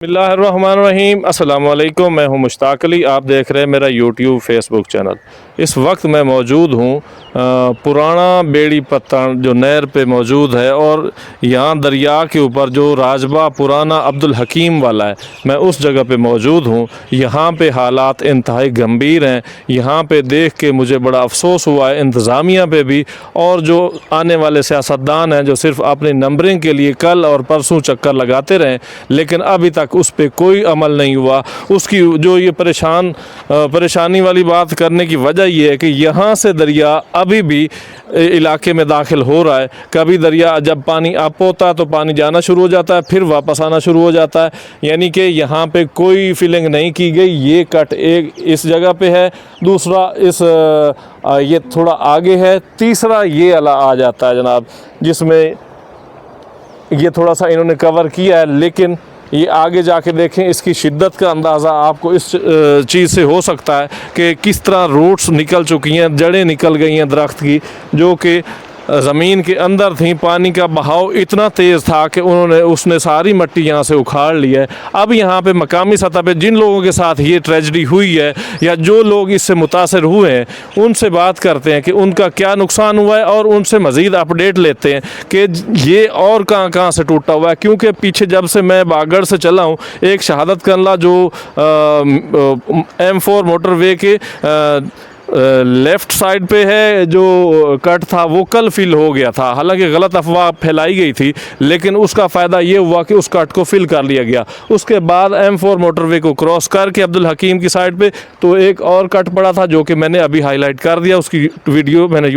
बिस्मिल्लाहिर्रहमानिर्रहीम अस्सलाम वालेकुम। मैं हूं मुश्ताक अली, आप देख रहे हैं मेरा यूट्यूब फेसबुक चैनल। इस वक्त मैं मौजूद हूं पुराना बेड़ी पत्तन जो नहर पे मौजूद है, और यहाँ दरिया के ऊपर जो राजबा पुराना अब्दुल हकीम वाला है, मैं उस जगह पे मौजूद हूँ। यहाँ पे हालात इंतहाई गंभीर हैं। यहाँ पे देख के मुझे बड़ा अफसोस हुआ है इंतज़ामिया पे भी, और जो आने वाले सियासतदान हैं जो सिर्फ अपनी नंबरिंग के लिए कल और परसों चक्कर लगाते रहें, लेकिन अभी तक उस पर कोई अमल नहीं हुआ। उसकी जो ये परेशानी वाली बात करने की वजह ये है कि यहाँ से दरिया अभी भी इलाके में दाखिल हो रहा है। कभी दरिया जब पानी अप होता है तो पानी जाना शुरू हो जाता है, फिर वापस आना शुरू हो जाता है। यानी कि यहाँ पे कोई फिलिंग नहीं की गई। ये कट एक इस जगह पे है, दूसरा ये थोड़ा आगे है, तीसरा ये अला आ जाता है जनाब, जिसमें ये थोड़ा सा इन्होंने कवर किया है। लेकिन ये आगे जाके देखें, इसकी शिद्दत का अंदाज़ा आपको इस चीज़ से हो सकता है कि किस तरह रूट्स निकल चुकी हैं, जड़ें निकल गई हैं दरख्त की, जो कि ज़मीन के अंदर थी। पानी का बहाव इतना तेज़ था कि उसने सारी मिट्टी यहाँ से उखाड़ ली है। अब यहाँ पे मकामी सतह पे जिन लोगों के साथ ये ट्रेजेडी हुई है, या जो लोग इससे मुतासर हुए हैं, उनसे बात करते हैं कि उनका क्या नुकसान हुआ है, और उनसे मज़ीद अपडेट लेते हैं कि ये और कहाँ से टूटा हुआ है। क्योंकि पीछे जब से मैं बागड़ से चला हूँ, एक शहादत कंला जो M4 मोटरवे के लेफ़्ट साइड पे है जो कट था, वो कल फिल हो गया था। हालांकि गलत अफवाह फैलाई गई थी, लेकिन उसका फ़ायदा ये हुआ कि उस कट को फिल कर लिया गया। उसके बाद M4 मोटरवे को क्रॉस करके अब्दुल हकीम की साइड पे तो एक और कट पड़ा था, जो कि मैंने अभी हाईलाइट कर दिया, उसकी वीडियो मैंने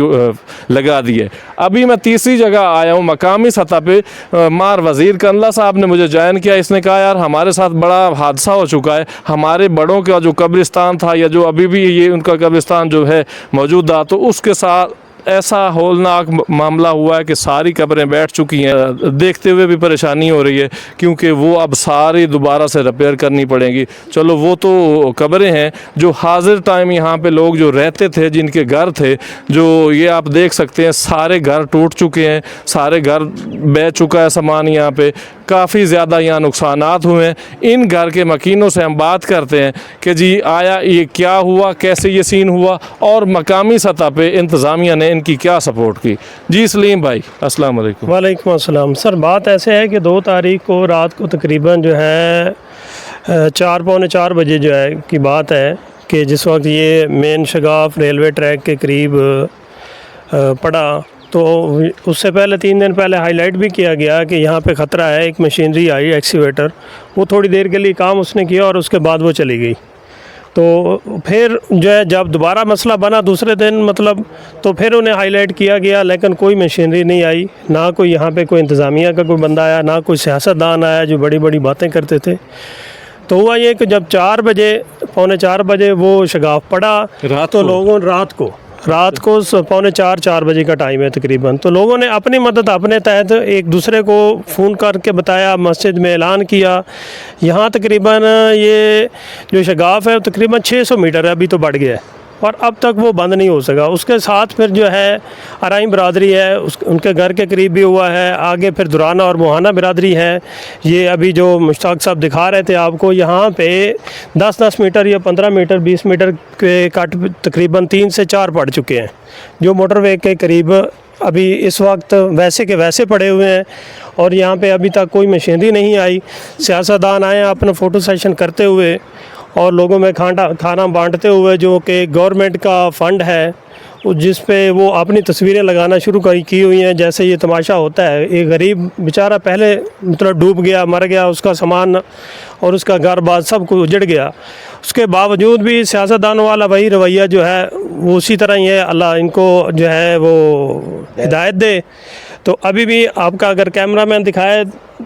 लगा दी है। अभी मैं तीसरी जगह आया हूँ मकामी सतह पे। मार वज़ीर कंला साहब ने मुझे ज्वाइन किया। इसने कहा यार हमारे साथ बड़ा हादसा हो चुका है, हमारे बड़ों का जो कब्रिस्तान था, या जो अभी भी ये उनका कब्रिस्तान जो है मौजूदा, तो उसके साथ ऐसा होलनाक मामला हुआ है कि सारी कब्रें बैठ चुकी हैं। देखते हुए भी परेशानी हो रही है, क्योंकि वो अब सारी दोबारा से रिपेयर करनी पड़ेंगी। चलो वो तो कब्रें हैं, जो हाजिर टाइम यहाँ पे लोग जो रहते थे, जिनके घर थे, जो ये आप देख सकते हैं सारे घर टूट चुके हैं, सारे घर बह चुका है सामान। यहाँ पे काफ़ी ज़्यादा यहाँ नुकसानात हुए हैं। इन घर के मकीनों से हम बात करते हैं कि जी आया ये क्या हुआ, कैसे ये सीन हुआ, और मकामी सतह पे इंतज़ामिया ने इनकी क्या सपोर्ट की। जी सलीम भाई, अस्सलाम वालेकुम। वालेकुम अस्सलाम। सर बात ऐसे है कि 2 तारीख को रात को तकरीबन जो है 4 पौने 4 बजे जो है की बात है कि जिस वक्त ये मेन शगाफ रेलवे ट्रैक के करीब पड़ा, तो उससे पहले 3 दिन पहले हाईलाइट भी किया गया कि यहाँ पे ख़तरा है। एक मशीनरी आई एक्सीवेटर, वो थोड़ी देर के लिए काम उसने किया और उसके बाद वो चली गई। तो फिर जो है जब दोबारा मसला बना दूसरे दिन, मतलब तो फिर उन्हें हाईलाइट किया गया, लेकिन कोई मशीनरी नहीं आई, ना कोई यहाँ पे कोई इंतज़ामिया का कोई बंदा आया, ना कोई सियासतदान आया जो बड़ी बड़ी बातें करते थे। तो हुआ ये कि जब 4 बजे पौने 4 बजे वो शगाफ पड़ा, तो लोगों रात को पौने 4 बजे का टाइम है तकरीबन, तो लोगों ने अपनी मदद अपने तहत एक दूसरे को फ़ोन करके बताया, मस्जिद में ऐलान किया। यहाँ तकरीबन ये जो शगाफ है तकरीबन 600 मीटर है, अभी तो बढ़ गया है, और अब तक वो बंद नहीं हो सका। उसके साथ फिर जो है अराई बरादरी है, उनके घर के करीब भी हुआ है। आगे फिर दुराना और मोहाना बरादरी है। ये अभी जो मुश्ताक साहब दिखा रहे थे आपको, यहाँ पे 10-10 मीटर या 15 मीटर 20 मीटर के कट तकरीबन 3 से 4 पड़ चुके हैं, जो मोटरवे के करीब अभी इस वक्त वैसे के वैसे पड़े हुए हैं। और यहाँ पे अभी तक कोई मशीनरी नहीं आई। सियासतदान आए अपना फ़ोटो सेशन करते हुए और लोगों में खाना बांटते हुए, जो कि गवर्नमेंट का फ़ंड है, जिस पे वो अपनी तस्वीरें लगाना शुरू की हुई हैं। जैसे ये तमाशा होता है, एक गरीब बेचारा पहले मतलब डूब गया, मर गया, उसका सामान और उसका घर बार सब कुछ उजड़ गया। उसके बावजूद भी सियासतदानों वाला वही रवैया जो है वो उसी तरह ही है। अल्लाह इनको जो है वो हिदायत दे। तो अभी भी आपका अगर कैमरामैन दिखाए,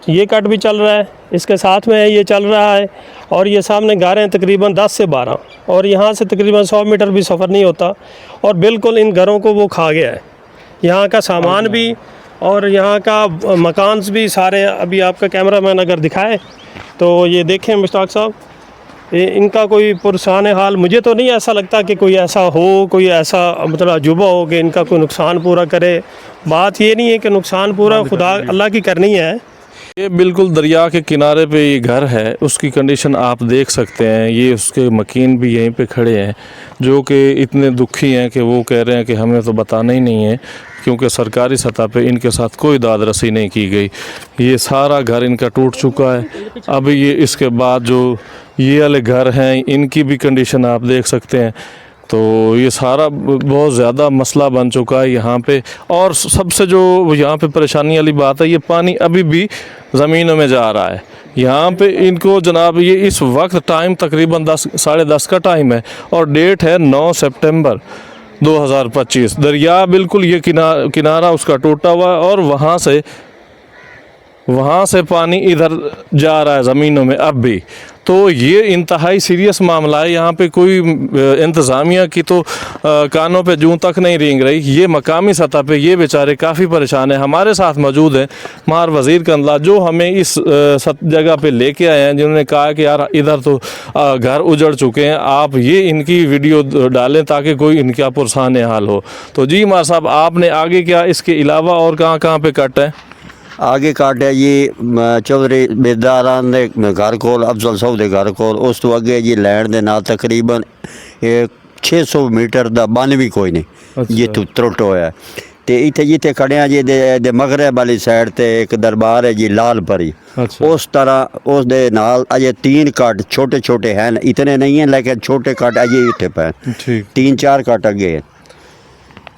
ये कट भी चल रहा है, इसके साथ में ये चल रहा है, और ये सामने घरें हैं तकरीबन 10 से 12, और यहाँ से तकरीबन 100 मीटर भी सफ़र नहीं होता, और बिल्कुल इन घरों को वो खा गया है। यहाँ का सामान भी और यहाँ का मकान भी सारे। अभी आपका कैमरामैन अगर दिखाए तो ये देखें मुश्ताक साहब, इनका कोई पुरसान हाल मुझे तो नहीं ऐसा लगता कि कोई ऐसा हो, कोई ऐसा मतलब अजूबा हो कि इनका कोई नुकसान पूरा करे। बात ये नहीं है कि नुकसान पूरा खुदा अल्लाह की करनी है, ये बिल्कुल दरिया के किनारे पे ये घर है, उसकी कंडीशन आप देख सकते हैं। ये उसके मकीन भी यहीं पे खड़े हैं जो कि इतने दुखी हैं कि वो कह रहे हैं कि हमें तो बताना ही नहीं है, क्योंकि सरकारी सतह पे इनके साथ कोई दाद रसी नहीं की गई। ये सारा घर इनका टूट चुका है। अब ये इसके बाद जो ये वाले घर हैं इनकी भी कंडीशन आप देख सकते हैं। तो ये सारा बहुत ज़्यादा मसला बन चुका है यहाँ पे। और सबसे जो यहाँ पे परेशानी वाली बात है, ये पानी अभी भी ज़मीनों में जा रहा है। यहाँ पे इनको जनाब ये इस वक्त टाइम तकरीबन 10 साढ़े 10 का टाइम है और डेट है 9 सितंबर 2025। दरिया बिल्कुल ये किनारा उसका टूटा हुआ है और वहाँ से पानी इधर जा रहा है ज़मीनों में अब भी। तो ये इंतहाई सीरियस मामला है। यहाँ पे कोई इंतज़ामिया की तो कानों पे जूं तक नहीं रेंग रही। ये मकामी सतह पे ये बेचारे काफ़ी परेशान हैं। हमारे साथ मौजूद हैं मार वज़ीर कंदला, जो हमें इस जगह पे लेके आए हैं, जिन्होंने कहा कि यार इधर तो घर उजड़ चुके हैं, आप ये इनकी वीडियो डालें ताकि कोई इनका पुरसान हाल हो। तो जी मार साहब, आपने आगे क्या इसके अलावा और कहाँ कहाँ पे कट है? आगे काटे जी चौधरी बेदारान दे घर कोल, अफजल साहब दे घर कोल, उस तो अगे जी लैंड दे नाल तकरीबन 600 मीटर दा बन भी कोई नहीं ये तो त्रुट होया। ते इत्थे जिथे खड़े जी दे मगरब वाली साइड ते एक दरबार है जी लाल परी। उस तरह उस दे नाल अजे 3 कट छोटे छोटे हैं, इतने नहीं हैं लेकिन छोटे कट अजे इत्थे पे 3-4 कट अगे हैं।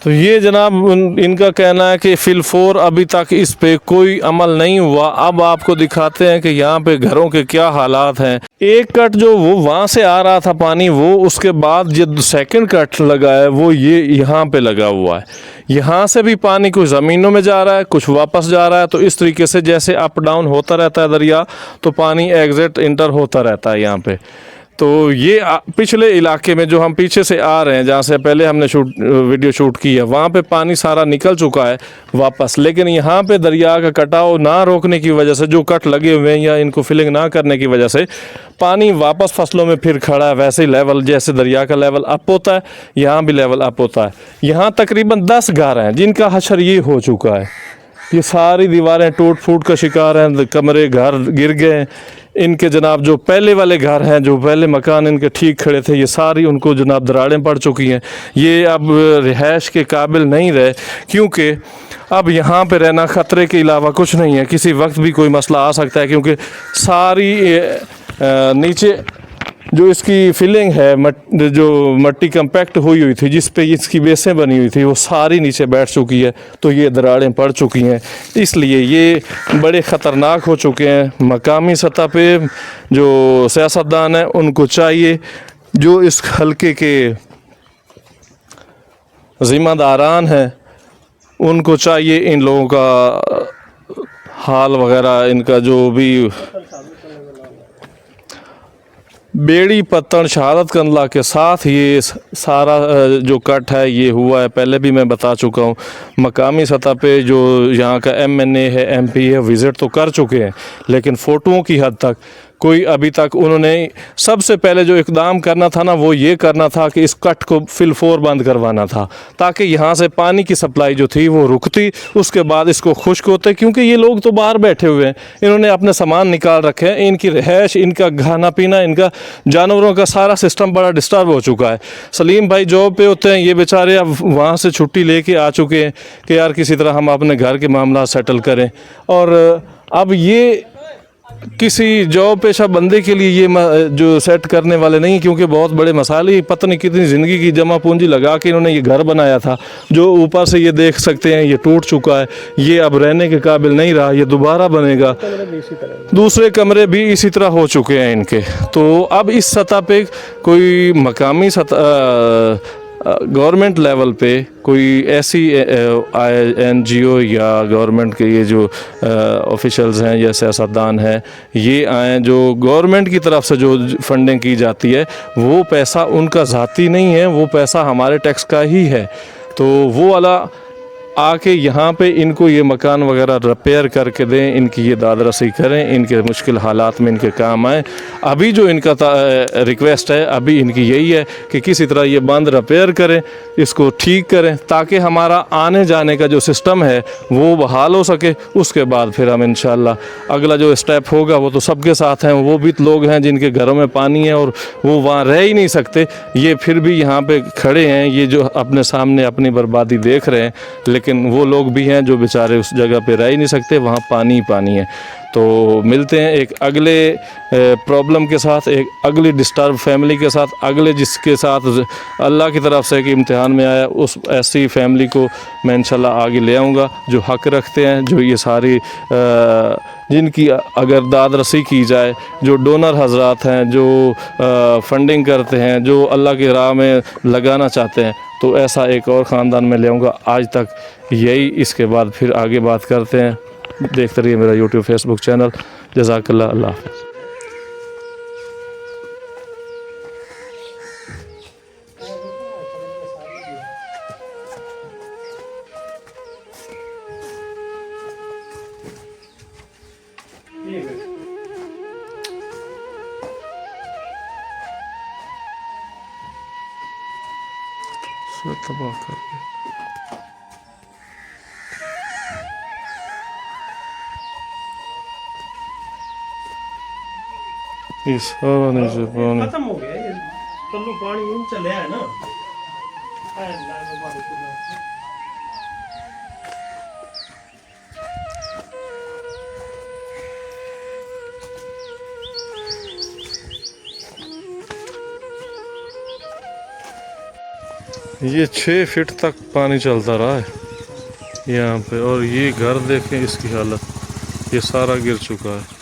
तो ये जनाब इनका कहना है कि फिलफोर अभी तक इस पे कोई अमल नहीं हुआ। अब आपको दिखाते हैं कि यहाँ पे घरों के क्या हालात हैं। एक कट जो वो वहाँ से आ रहा था पानी, वो उसके बाद जो सेकंड कट लगा है वो ये यहाँ पे लगा हुआ है। यहाँ से भी पानी कुछ ज़मीनों में जा रहा है, कुछ वापस जा रहा है। तो इस तरीके से जैसे अप डाउन होता रहता है दरिया, तो पानी एग्जिट इंटर होता रहता है यहाँ पे। तो ये पिछले इलाके में जो हम पीछे से आ रहे हैं, जहाँ से पहले हमने वीडियो शूट की है, वहाँ पे पानी सारा निकल चुका है वापस। लेकिन यहाँ पे दरिया का कटाव ना रोकने की वजह से, जो कट लगे हुए हैं या इनको फिलिंग ना करने की वजह से, पानी वापस फसलों में फिर खड़ा है। वैसे ही लेवल जैसे दरिया का लेवल अप होता है, यहाँ भी लेवल अप होता है। यहाँ तकरीबन 10 घर हैं जिनका हशर ये हो चुका है। ये सारी दीवारें टूट फूट का शिकार हैं, कमरे घर गिर गए। इनके जनाब जो पहले वाले घर हैं, जो पहले मकान इनके ठीक खड़े थे, ये सारी उनको जनाब दरारें पड़ चुकी हैं। ये अब रिहाइश के काबिल नहीं रहे, क्योंकि अब यहाँ पे रहना ख़तरे के अलावा कुछ नहीं है। किसी वक्त भी कोई मसला आ सकता है, क्योंकि सारी नीचे जो इसकी फिलिंग है, जो मट्टी कंपैक्ट हुई थी, जिस पे इसकी बेसें बनी हुई थी, वो सारी नीचे बैठ चुकी है। तो ये दरारें पड़ चुकी हैं, इसलिए ये बड़े ख़तरनाक हो चुके हैं। मकामी सतह पे जो सियासतदान हैं उनको चाहिए, जो इस हल्के के ज़िम्मेदारान हैं, उनको चाहिए इन लोगों का हाल वगैरह, इनका जो भी बेड़ी पत्तन शहादत कंदला के साथ ये सारा जो कट है ये हुआ है। पहले भी मैं बता चुका हूँ। मकामी सतह पे जो यहाँ का MNA है, MP है, विज़िट तो कर चुके हैं, लेकिन फ़ोटोओं की हद तक कोई अभी तक उन्होंने, सबसे पहले जो इक़दाम करना था ना, वो ये करना था कि इस कट को फिलफोर बंद करवाना था, ताकि यहाँ से पानी की सप्लाई जो थी वो रुकती, उसके बाद इसको खुश्क होते। क्योंकि ये लोग तो बाहर बैठे हुए हैं, इन्होंने अपने सामान निकाल रखे हैं, इनकी रिहाइश, इनका खाना पीना, इनका जानवरों का सारा सिस्टम बड़ा डिस्टर्ब हो चुका है। सलीम भाई जॉब पे होते हैं, ये बेचारे अब वहाँ से छुट्टी लेके आ चुके हैं कि यार किसी तरह हम अपने घर के मामला सेटल करें। और अब ये किसी जॉब पेशा बंदे के लिए ये जो सेट करने वाले नहीं, क्योंकि बहुत बड़े मसाले, पता नहीं कितनी ज़िंदगी की जमा पूंजी लगा के इन्होंने ये घर बनाया था, जो ऊपर से ये देख सकते हैं ये टूट चुका है। ये अब रहने के काबिल नहीं रहा, ये दोबारा बनेगा। दूसरे कमरे भी इसी तरह हो चुके हैं इनके। तो अब इस सतह पे कोई मकामी सतह गवर्नमेंट लेवल पे कोई ऐसी NGO या गवर्नमेंट के ये जो ऑफिशियल्स हैं या सियासतदान हैं, ये आएँ, जो गवर्नमेंट की तरफ से जो फंडिंग की जाती है, वो पैसा उनका ज़ाती नहीं है, वो पैसा हमारे टैक्स का ही है। तो वो वाला आके यहाँ पे इनको ये मकान वगैरह रिपेयर करके दें, इनकी ये दादरसी करें, इनके मुश्किल हालात में इनके काम आए। अभी जो इनका रिक्वेस्ट है अभी इनकी यही है कि किसी तरह ये बांध रिपेयर करें, इसको ठीक करें, ताकि हमारा आने जाने का जो सिस्टम है वो बहाल हो सके। उसके बाद फिर हम इंशाल्लाह अगला जो स्टेप होगा वो तो सबके साथ हैं। वो भी लोग हैं जिनके घरों में पानी है और वो वहाँ रह ही नहीं सकते, ये फिर भी यहाँ पे खड़े हैं, ये जो अपने सामने अपनी बर्बादी देख रहे हैं, लेकिन वो लोग भी हैं जो बेचारे उस जगह पे रह ही नहीं सकते, वहाँ पानी ही पानी है। तो मिलते हैं एक अगले प्रॉब्लम के साथ, एक अगली डिस्टर्ब फैमिली के साथ, अगले जिसके साथ अल्लाह की तरफ से कि इम्तिहान में आया, उस ऐसी फैमिली को मैं इंशाल्लाह आगे ले आऊँगा जो हक़ रखते हैं, जो ये सारी जिनकी अगर दादरसी की जाए, जो डोनर हजरात हैं, जो फंडिंग करते हैं, जो अल्लाह की राह में लगाना चाहते हैं, तो ऐसा एक और ख़ानदान में ले आऊँगा। आज तक यही, इसके बाद फिर आगे बात करते हैं। देखते रहिए मेरा यूट्यूब फेसबुक चैनल। जज़ाकल्लाह, अल्लाह हाफ़िज़। तबाह कर दिया। इस हवा ने जो पानी खत्म हो गया ये, चलो पानी इन चले है ना। ये 6 फीट तक पानी चलता रहा है यहाँ पे, और ये घर देखें इसकी हालत, ये सारा गिर चुका है।